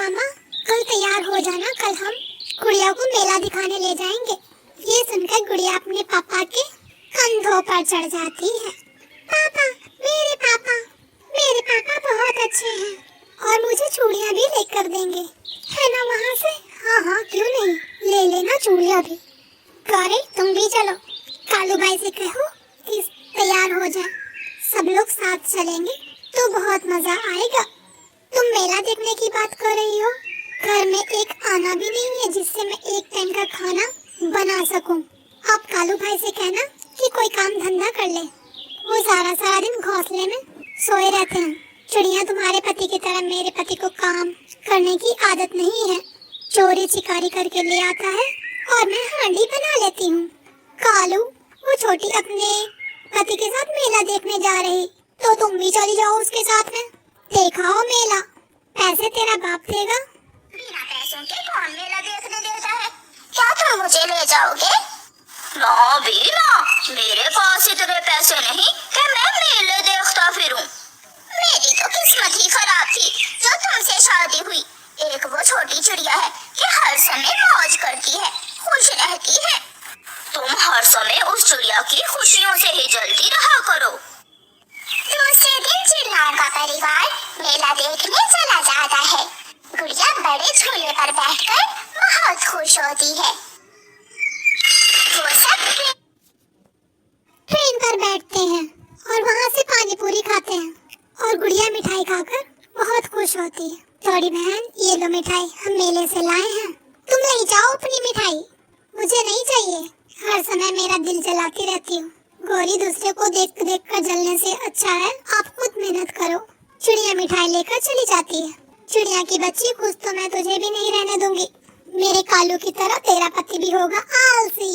मामा, कल तैयार हो जाना, कल हम गुड़िया को मेला दिखाने ले जाएंगे। ये सुनकर गुड़िया अपने पापा के कंधों पर चढ़ जाती है। पापा, मेरे पापा बहुत अच्छे हैं और मुझे चूड़ियाँ भी लेकर देंगे, है ना वहाँ से? हाँ, क्यों नहीं, ले लेना चूड़ियाँ भी। गौरी, तुम भी चलो, कालू भाई से कहो कि तैयार हो जाए, सब लोग साथ चलेंगे तो बहुत मजा आएगा। तुम मेला देखने की बात कर रही हो, घर में एक आना भी नहीं है जिससे मैं एक टाइम का खाना बना सकूं। अब कालू भाई से कहना कि कोई काम धंधा कर ले, वो सारा दिन घोंसले में सोए रहते हैं। चिड़िया तुम्हारे पति की तरह मेरे पति को काम करने की आदत नहीं है, चोरी चिकारी करके ले आता है और मैं हांडी बना लेती हूँ। कालू, वो छोटी अपने पति के साथ मेला देखने जा रही, तो तुम भी चली जाओ उसके साथ में, देखाओ मेला, पैसे तेरा बाप देगा। बिना पैसों के कौन मेला देखने देता है? क्या तुम मुझे ले जाओगे? ना बीना, मेरे पास इतने पैसे नहीं कि मैं मेले देखता फिरूं। मेरी तो किस्मत ही खराब थी जो तुमसे शादी हुई। एक वो छोटी चिड़िया है कि हर समय मौज करती है, खुश रहती है। तुम हर समय उस चिड़िया की खुशियों से ही जलती रहा करो। दूसरे दिन चिड़ियाओं का परिवार मेला देखने चला जाता है। गुड़िया बड़े झूले पर बैठकर बहुत खुश होती है। वो सब ट्रेन पर बैठते हैं और वहाँ से पानी पूरी खाते हैं और गुड़िया मिठाई खाकर बहुत खुश होती है। थोड़ी बहन, ये लो मिठाई, हम मेले से लाए हैं, तुम ले जाओ अपनी मिठाई, मुझे नहीं चाहिए, हर समय मेरा दिल जलाती रहती हो। गौरी, दूसरे को देख कर जलने से अच्छा है आप खुद मेहनत करो। चिड़िया मिठाई लेकर चली जाती है। चिड़िया की बच्ची, खुश तो मैं तुझे भी नहीं रहने दूंगी, मेरे कालू की तरह तेरा पति भी होगा आलसी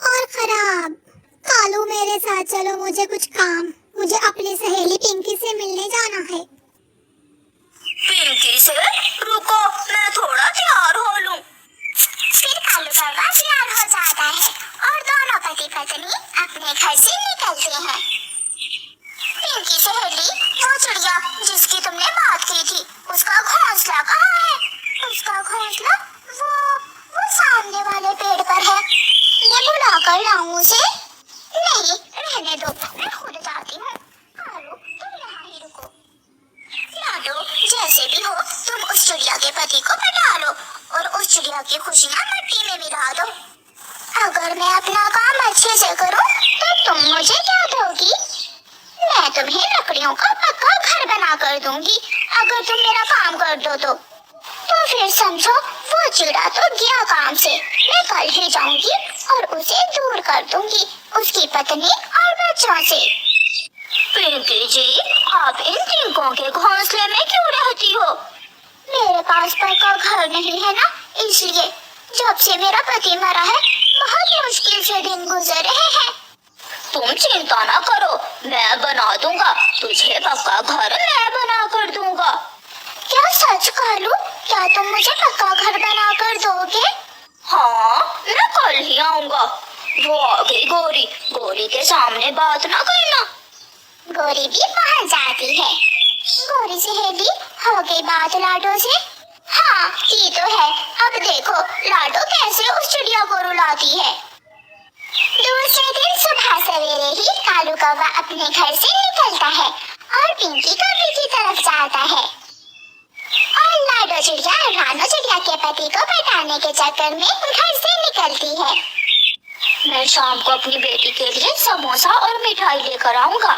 और खराब। कालू, मेरे साथ चलो, मुझे कुछ काम, मुझे अपनी सहेली पिंकी से मिलने जाना है। पिंकी से? रुको, मैं थोड़ा तैयार हो लूं। फिर कालू कौवा तैयार हो जाता है और दोनों पति पत्नी अपने घर से निकलते हैं। पिंकी सहेली, वो चिड़िया जिसकी तुमने बात की थी, उसका घोंसला कहाँ है? उसका घोंसला वो सामने वाले पेड़ पर है। मैं बुला कर लाऊं उसे? नहीं, रहने दो, मैं खुद जाती हूँ। कालू, तुम यहाँ ही रुको। लाडो, जैसे भी हो तुम उस चिड़िया के पति को पटा लो और उस चिड़िया की खुशियाँ मिट्टी में मिला दो। अगर मैं अपना काम अच्छे से करूं तो तुम मुझे क्या दोगी? मैं तुम्हें लकड़ियों का पक्का घर बना कर दूंगी अगर तुम मेरा काम कर दो तो फिर समझो वो चिड़ा तो गया काम से। मैं कल ही जाऊंगी और उसे दूर कर दूंगी उसकी पत्नी और बच्चों से। पिंकी जी, आप इन तिनकों के घोंसले में क्यों रहती हो? मेरे पास पक्का घर नहीं है ना, इसलिए जब से मेरा पति मरा है बहुत मुश्किल से दिन गुजर रहे हैं। तुम चिंता ना करो, मैं बना दूंगा तुझे पक्का घर, मैं बना कर दूंगा। क्या सच कालू? क्या तुम मुझे पक्का घर बना कर दोगे? हाँ, मैं कल ही आऊंगा। वो आ गई गौरी, गौरी के सामने बात ना करना। गौरी भी पहुंच जाती है। गौरी सहेली, हो गई बात लाडो से? हाँ, ये तो है। अब देखो लाडो कैसे उस चिड़िया को रुलाती है। दूसरे दिन सुबह सवेरे ही कालू कौवा अपने घर से निकलता है और पिंकी कौवे की तरफ जाता है और लाडो चिड़िया रानो चिड़िया के पति को पटाने के चक्कर में घर से निकलती है। मैं शाम को अपनी बेटी के लिए समोसा और मिठाई लेकर आऊंगा।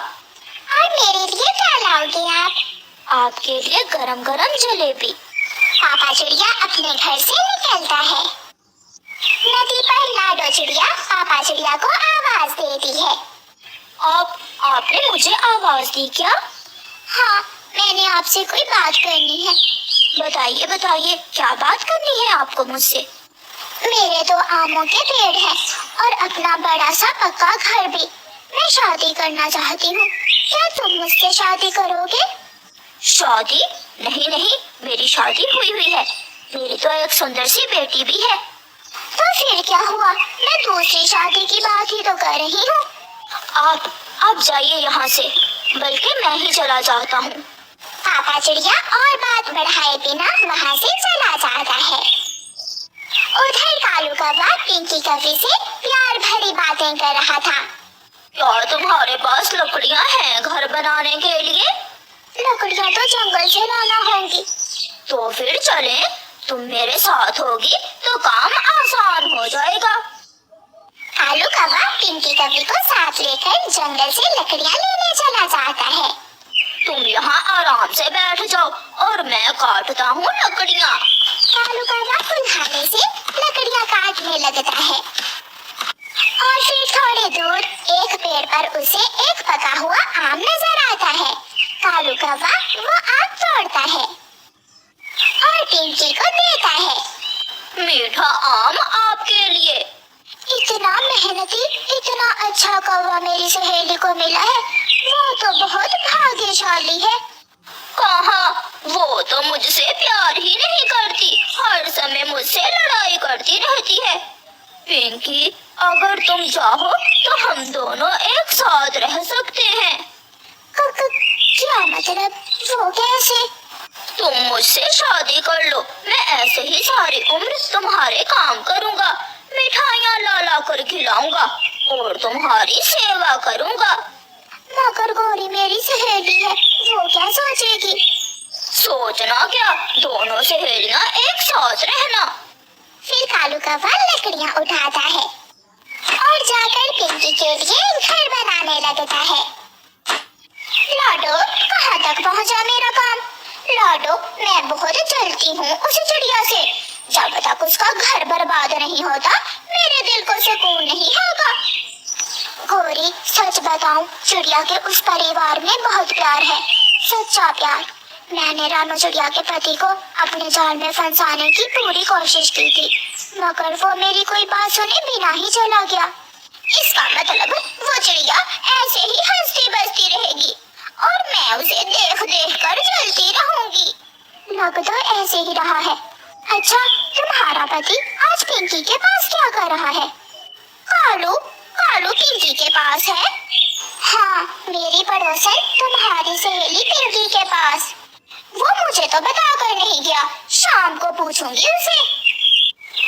और मेरे लिए क्या लाओगे आप? आपके लिए गरम गरम जलेबी। पापा चिड़िया अपने घर से निकलता है। नदी पर लाडो चिड़िया पापा चिड़िया को आवाज देती है। आपने मुझे आवाज दी क्या? हाँ, मैंने आपसे कोई बात करनी है। बताइए बताइए, क्या बात करनी है आपको मुझसे? मेरे 2 आमों के पेड़ हैं और अपना बड़ा सा पक्का घर भी। मैं शादी करना चाहती हूँ, क्या तुम मुझसे शादी करोगे? शादी? नहीं नहीं, मेरी शादी हुई है, मेरी तो एक सुंदर सी बेटी भी है। तो फिर क्या हुआ, मैं दूसरी शादी की बात ही तो कर रही हूँ। आप जाइए यहाँ से, बल्कि मैं ही चला जाता हूँ। पापा चिड़िया और बात बढ़ाए बिना वहाँ से चला जाता है। उधर कालू कौवा पिंकी कौवे से प्यार भरी बातें कर रहा था। यार तुम्हारे पास लकड़ियाँ हैं घर बनाने के लिए? लकड़ियाँ तो जंगल से लाना होंगी। तो फिर चलें, तुम मेरे साथ होगी तो काम आसान हो जाएगा। कालू कौवा पिंकी कौवे को साथ लेकर जंगल से लकड़ियाँ लेने चला जाता है। तुम यहाँ आराम से बैठ जाओ और मैं काटता हूँ लकड़ियाँ। कालू कौवा कुल्हाड़े से लकड़ियाँ काटने लगता है और फिर थोड़ी दूर एक पेड़ पर उसे एक पका हुआ आम नजर आता है। कालू कौवा वो आम तोड़ता है और पिंकी को देता है। मीठा आम आपके लिए। इतना मेहनती इतना अच्छा कौवा मेरी सहेली को मिला है, वो तो बहुत भाग्यशाली है। कहाँ, वो तो मुझसे प्यार ही नहीं करती, हर समय मुझसे लड़ाई करती रहती है। पिंकी, अगर तुम चाहो तो हम दोनों एक साथ रह सकते हैं। क्या मतलब, वो कैसे? तुम मुझसे शादी कर लो, मैं ऐसे ही सारी उम्र तुम्हारे काम करूँगा, मिठाइयाँ ला ला कर खिलाऊंगा और तुम्हारी सेवा करूँगा। मगर गौरी मेरी सहेली है, वो क्या सोचेगी? सोचना क्या, दोनों सहेलियाँ एक साथ रहना। फिर कालू कौवा लकड़ियाँ उठाता है और जाकर पिंकी के लिए घर बनाने लगता है। लाडो, कहाँ तक पहुँचा मेरा काम? लाडो, मैं बहुत जलती हूँ उस चिड़िया से। जब तक उसका घर बर्बाद नहीं होता मेरे दिल को सुकून नहीं होगा। गौरी, सच बताऊं, चिड़िया के उस परिवार में बहुत प्यार है, सच्चा प्यार। मैंने रानू चिड़िया के पति को अपने जाल में फंसाने की पूरी कोशिश की थी, मगर वो मेरी कोई बात सुने बिना ही चला गया। इसका मतलब वो चिड़िया ऐसे ही हंसती बसती रहेगी और मैं उसे देख देख कर जलती रहूंगी। लग तो ऐसे ही रहा है। अच्छा, तुम्हारा पति आज पिंकी के पास क्या कर रहा है? कालू, कालू पिंकी के पास है? हाँ, मेरी पड़ोसन तुम्हारी सहेली पिंकी के पास। वो मुझे तो बता कर नहीं गया, शाम को पूछूंगी उसे।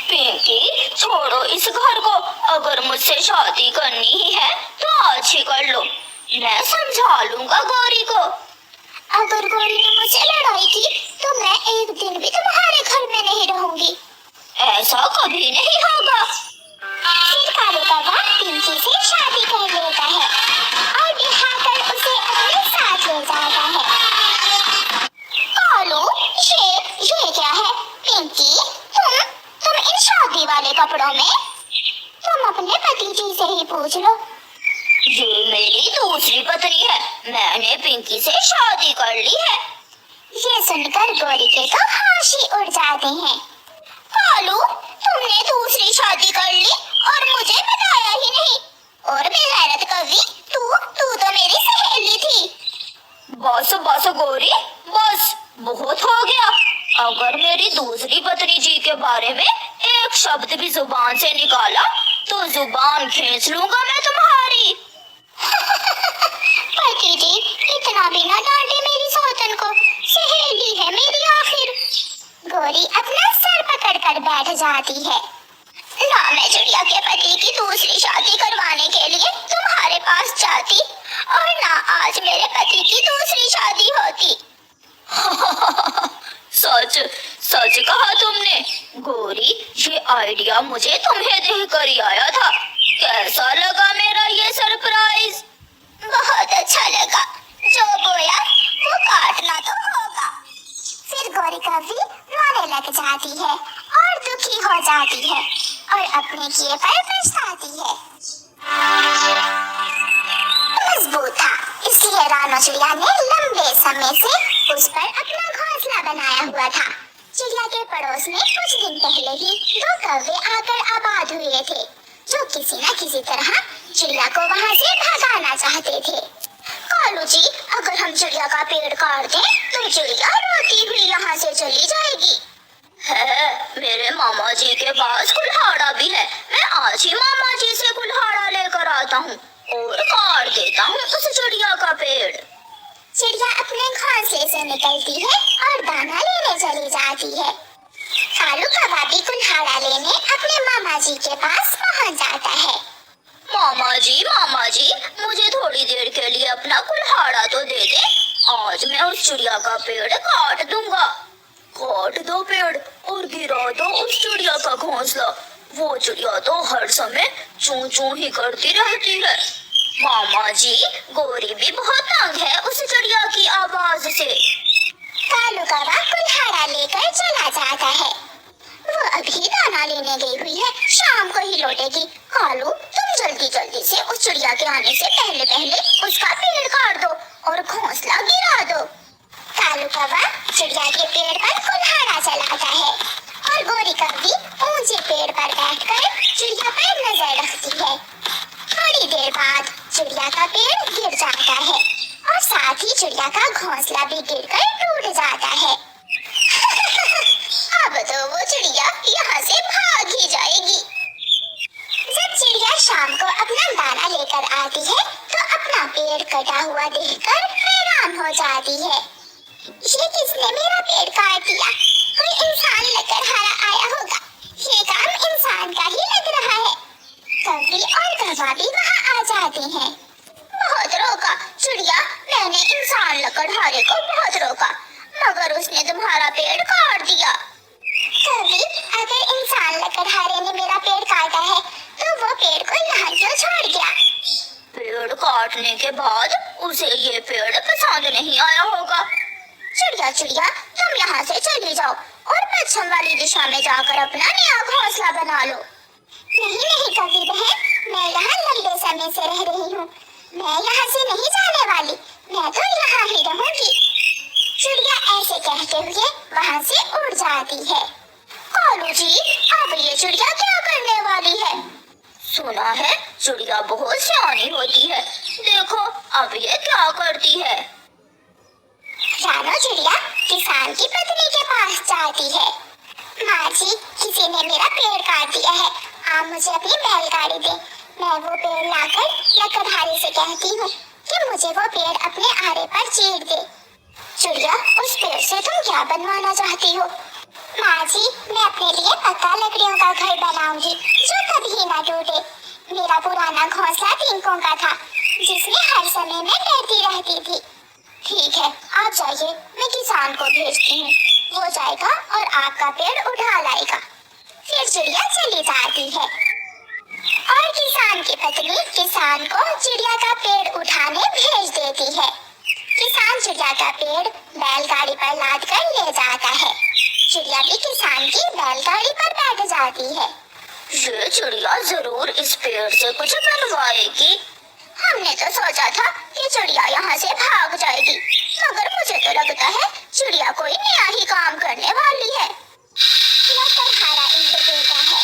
पिंकी, छोड़ो इस घर को, अगर मुझसे शादी करनी ही है तो आज ही कर लो, मैं समझा लूंगा गौरी को। अगर गौरी ने मुझसे लड़ाई की तो मैं एक दिन भी तुम्हारे घर में नहीं रहूंगी। ऐसा कभी नहीं होगा। फिर कालू कौवा पिंकी से शादी कर लेता है और दिखाकर उसे अपने साथ ले जाता है। कालू, ये क्या है? पिंकी, तुम इन शादी वाले कपड़ों में? तुम अपने पति जी से ही पूछ लो। ये मेरी दूसरी पत्नी है, मैंने पिंकी से शादी कर ली है। ये सुनकर गौरी के तो होश ही उड़ जाते हैं। कालू, तुमने दूसरी शादी कर ली और मुझे बताया ही नहीं। और बेगैरत कौवी, तू तो मेरी सहेली थी। बस बस गौरी, बस बहुत हो गया। अगर मेरी दूसरी पत्नी जी के बारे में एक शब्द भी जुबान से निकाला तो जुबान खींच लूंगा मैं तुम्हारी। पति जी, इतना भी ना डांटे मेरी सौतन को, सहेली है मेरी आखिर। गौरी अपना सर पकड़ कर बैठ जाती है। ना मैं चिड़िया के पति की दूसरी शादी करवाने के लिए तुम्हारे पास जाती और ना आज मेरे पति की दूसरी शादी होती। सच सच कहा तुमने गौरी, ये आइडिया मुझे तुम्हें देकर ही आया था। कैसा लगा मेरा ये सरप्राइज? बहुत अच्छा लगा, जो बोया वो काटना तो होगा। फिर गौरी कौवी रोने लग जाती है और दुखी हो जाती है और अपने किए पर पछताती है। मजबूत था, इसलिए रानू चिड़िया ने लंबे समय से उस पर अपना घोंसला बनाया हुआ था। चिड़िया के पड़ोस में कुछ दिन पहले ही 2 कौवे आकर आबाद हुए थे, जो किसी न किसी तरह चिड़िया को वहाँ से भगाना चाहते थे। कालू जी, अगर हम चिड़िया का पेड़ काट दें तो चिड़िया रोती हुई यहाँ से चली जाएगी। है, मेरे मामा जी के पास कुल्हाड़ा भी है, मैं आज ही मामा जी से कुल्हाड़ा लेकर आता हूँ और काट देता हूँ उस चिड़िया का पेड़। चिड़िया अपने घोंसले से निकलती है और दाना लेने चली जाती है। कालू कौवा भी कुल्हाड़ा लेने अपने मामा जी के पास पहुंच जाता है। मामा जी, मुझे थोड़ी देर के लिए अपना कुल्हाड़ा तो दे दे। आज मैं उस चिड़िया का पेड़ काट दूंगा। काट दो पेड़ और गिरा दो उस चिड़िया का घोंसला। वो चिड़िया तो हर समय चूं चूं ही करती रहती है। मामा जी, गोरी भी बहुत तंग है उस चिड़िया की आवाज से। कालू कौवा कुल्हाड़ा लेकर चला जाता है। वो अभी दाना लेने गई हुई है, शाम को ही लौटेगी। कालू, तुम जल्दी से उस चिड़िया के आने से पहले उसका पेड़ काट दो और घोंसला गिरा दो। कालू कौवा चिड़िया के पेड़ पर कुल्हाड़ा चलाता है और गोरी कौवी ऊंचे पेड़ पर बैठकर चिड़िया पर नजर रखती है। थोड़ी देर बाद चिड़िया का पेड़ गिर जाता है और साथ ही चिड़िया का घोंसला भी गिरकर टूट जाता है। अब तो वो चिड़िया यहाँ से भाग ही जाएगी। जब चिड़िया शाम को अपना दाना लेकर आती है तो अपना पेड़ कटा हुआ देखकर हैरान हो जाती है। ये किसने मेरा पेड़ काट दिया? कोई इंसान लेकर आया होगा। ये काम इंसान का ही लग रहा है। कौवी और कौवा भी वहाँ आ जाते हैं। बहुत रोका चिड़िया, मैंने इंसान लकड़हारे को बहुत रोका, मगर उसने तुम्हारा पेड़ काट दिया। कौवी, अगर इंसान लकड़हारे ने मेरा पेड़ काटा है तो वो पेड़ को यहाँ क्यों छोड़ गया? पेड़ काटने के बाद उसे ये पेड़ पसंद नहीं आया होगा। चिड़िया, तुम यहाँ से चली जाओ और पश्चिम वाली दिशा में जाकर अपना नया घोंसला बना लो। नहीं कौवी बहन, मैं यहाँ लंबे समय से रह रही हूँ। मैं यहाँ से नहीं जाने वाली, मैं तो यहाँ ही रहूंगी। चिड़िया ऐसे कहते हुए वहाँ से उड़ जाती है। कालू जी, अब ये चिड़िया क्या करने वाली है? सुना है चिड़िया बहुत सियानी होती है। देखो अब ये क्या करती है। रानो चिड़िया किसान की पत्नी के पास जाती है। माँ जी, किसी ने मेरा पेड़ काट दिया है, आप मुझे अपनी बैलगाड़ी दे। मैं वो पेड़ लाकर लकड़हारे से कहती हूँ कि मुझे वो पेड़ अपने आरे पर चीर दे। चिड़िया, उस पेड़ से तुम क्या बनवाना चाहती हो? माँ जी, मैं अपने लिए पक्का लकड़ियों का घर बनाऊंगी जो कभी न टूटे। मेरा पुराना घोंसला टिंकों का था जिसमें हर समय मैं डरती रहती थी। ठीक है, आप जाइए, मैं किसान को भेजती हूँ। वो जाएगा और आपका पेड़ उठा लाएगा। फिर चिड़िया चली जाती है और किसान की पत्नी किसान को चिड़िया का पेड़ उठाने भेज देती है। किसान चिड़िया का पेड़ बैलगाड़ी पर लाद कर ले जाता है। चिड़िया भी किसान की बैलगाड़ी पर बैठ जाती है। ये चिड़िया जरूर इस पेड़ से कुछ बनवाएगी। हमने तो सोचा था कि चिड़िया यहाँ से भाग जाएगी, मगर मुझे तो लगता है चिड़िया कोई नया ही काम करने वाली है। लकड़हारा इंद्र देवता है।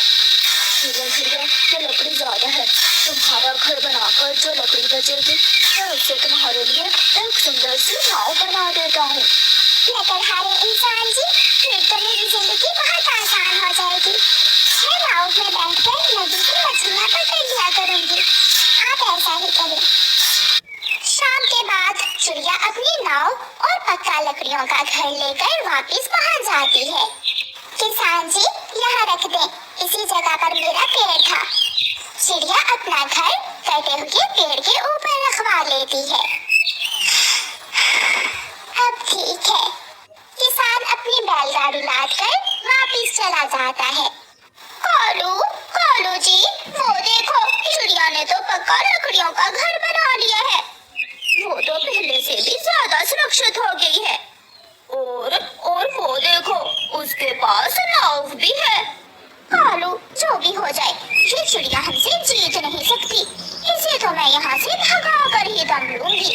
ये लकड़ी ज्यादा है। तुम्हारा घर बनाकर जो लकड़ी बचेगी मैं उससे तुम्हारे लिए एक सुंदर सी नाव बना देता हूँ। लकड़हारे इंसान जी, फिर तो मेरी जिंदगी बहुत आसान हो जाएगी। मैं नाव में बैठकर नदी की मछलियाँ पकड़ लिया करूँगी। आप ऐसा ही करें। शाम के बाद चिड़िया अपनी नाव और पक्का लकड़ियों का घर लेकर वापस पहुँच जाती है। किसान जी, यहाँ रख दें, इसी जगह पर मेरा पेड़ था। चिड़िया अपना घर कटे हुए पेड़ के ऊपर रखवा लेती है। अब ठीक है। किसान अपनी बैलगाड़ी लादकर वापस चला जाता है। कालू जी, वो देखो, चिड़िया ने तो पक्का लकड़ियों का घर बना लिया है। वो तो पहले से भी ज्यादा सुरक्षित हो गई है। और वो देखो, उसके पास नाव भी है। कालू, जो भी हो जाए, ये चिड़िया हमसे जीत नहीं सकती। इसे तो मैं यहाँ से भगा कर ही दम लूंगी।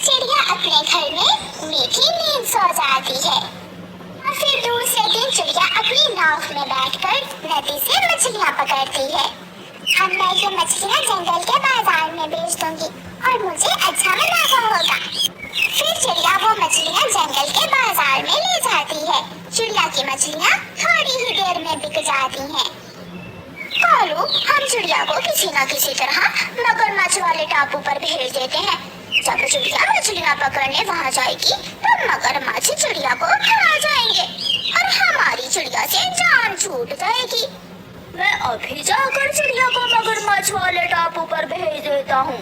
चिड़िया अपने घर में मीठी नींद सो जाती है और फिर दूसरे दिन चिड़िया अपनी नाव में बैठकर नदी से मछलियाँ पकड़ती है। अब मैं ये मछलियाँ जंगल के बाजार में बेच दूंगी और मुझे अच्छा मुनाफा होगा। फिर चिड़िया वो मछलियाँ जंगल के बाजार में ले जाती है। चिड़िया की मछलियाँ थोड़ी ही देर में बिक जाती हैं। कालू, हम चिड़िया को किसी न किसी तरह मगरमच्छ वाले टापू पर भेज देते हैं। जब चिड़िया मछलियाँ पकड़ने वहाँ जाएगी तो मगरमच्छ चिड़िया को खा जाएंगे और हमारी चिड़िया से जान छूट जाएगी। मैं अभी जाकर चिड़िया को मगरमच्छ वाले टापू पर भेज देता हूँ।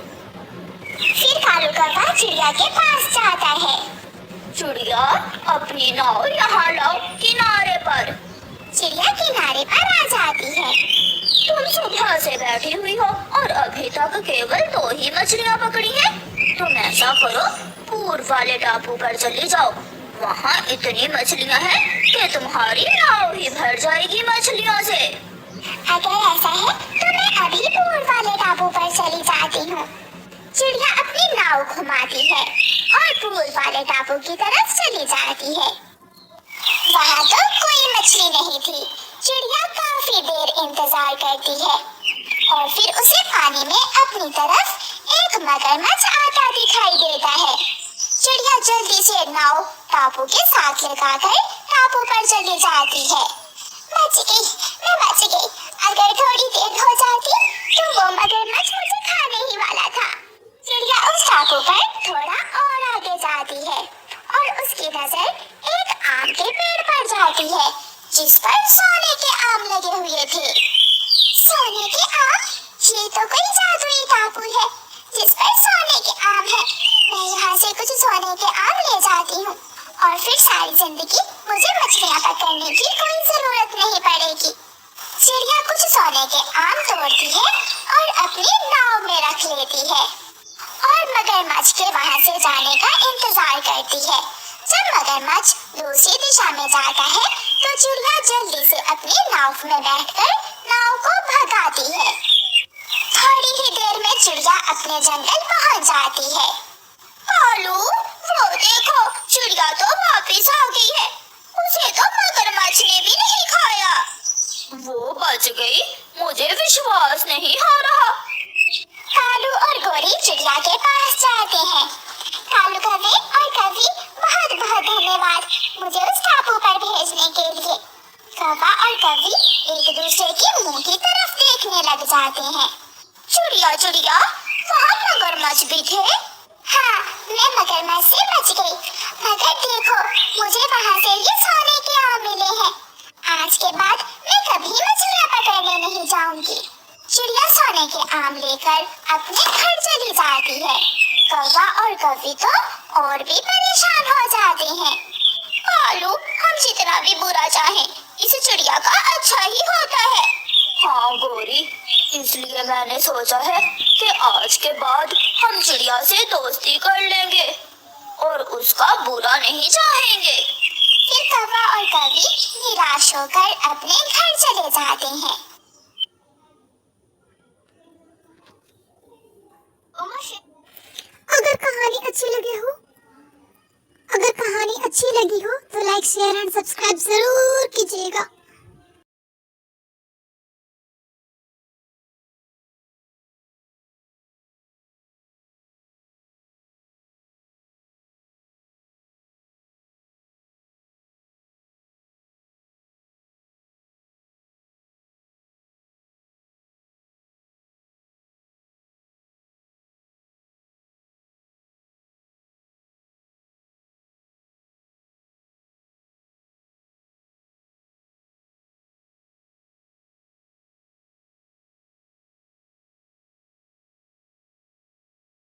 फिर कालू कौवा चिड़िया के पास जाता है। चिड़िया, अपनी नाव यहाँ लाओ किनारे पर। चिड़िया किनारे पर आ जाती है। तुम सुबह से बैठी हुई हो और अभी तक केवल 2 ही मछलियाँ पकड़ी हैं। तुम ऐसा करो, पूर्व वाले टापू पर चली जाओ। वहाँ इतनी मछलियाँ हैं कि तुम्हारी नाव ही भर जाएगी मछलियों से। अगर ऐसा है तो मैं अभी पूर्व वाले टापू पर चली जाती हूँ। चिड़िया अपनी नाव घुमाती है और पूर्व वाले टापू की तरफ चली जाती है। वहाँ तो कोई मछली नहीं थी। चिड़िया काफी देर इंतजार करती है और फिर उसे पानी में अपनी तरफ एक मगरमच्छ आता दिखाई देता है। चिड़िया जल्दी से नाव टापू के साथ लगाकर टापू पर चली जाती है। बच गई, मैं बच गई। अगर थोड़ी देर हो जाती तो वो मगरमच्छ मुझे खाने ही वाला था। चिड़िया उस टापू पर थोड़ा और आगे जाती है और उसकी नजर एक आम के पेड़ पर जाती है जिस पर सोने के आम लगे हुए थे। सोने के आम? ये तो कोई जादुई टापू है जिस पर सोने के आम है। मैं यहाँ से कुछ सोने के आम ले जाती हूँ और फिर सारी जिंदगी मुझे मछलियाँ पकड़ने की कोई जरूरत नहीं पड़ेगी। चिड़िया कुछ सोने के आम तोड़ती है और अपनी नाव में रख लेती है और मगरमच्छ के वहाँ से जाने का इंतजार करती है। जब मगरमच्छ दूसरी दिशा में जाता है तो चिड़िया जल्दी से अपनी नाव में बैठकर नाव को भगाती है। थोड़ी ही देर में चिड़िया अपने जंगल पहुँच जाती है। कालू, वो देखो, चिड़िया तो वापस आ गई है। उसे तो मगरमच्छ ने भी नहीं खाया। वो बच गई, मुझे विश्वास नहीं हो रहा। कालू और गोरी चिड़िया के पास जाते हैं। कालू कौवे और कौवी, बहुत बहुत धन्यवाद मुझे उस टापू पर भेजने के लिए। कौवा और कौवी एक दूसरे के मुंह की तरफ देखने लग जाते हैं। चिड़िया चिड़िया, वहाँ मगरमच्छ भी थे। हाँ, मैं मगरमच्छ से बच गई, मगर देखो मुझे वहाँ से ये सोने के आम मिले हैं। आज के बाद मैं कभी मछलियाँ पकड़ने नहीं जाऊंगी। चिड़िया सोने के आम लेकर अपने घर चली जाती है। कौवा और कौवी तो और भी परेशान हो जाते हैं। कालू, हम जितना भी बुरा चाहें, इस चिड़िया का अच्छा ही होता है। हाँ गोरी, इसलिए मैंने सोचा है कि आज के बाद हम चिड़िया से दोस्ती कर लेंगे और उसका बुरा नहीं चाहेंगे। फिर कौवा और कौवी निराश होकर अपने घर चले जाते हैं। अगर कहानी अच्छी लगी हो तो लाइक, शेयर एंड सब्सक्राइब जरूर कीजिएगा।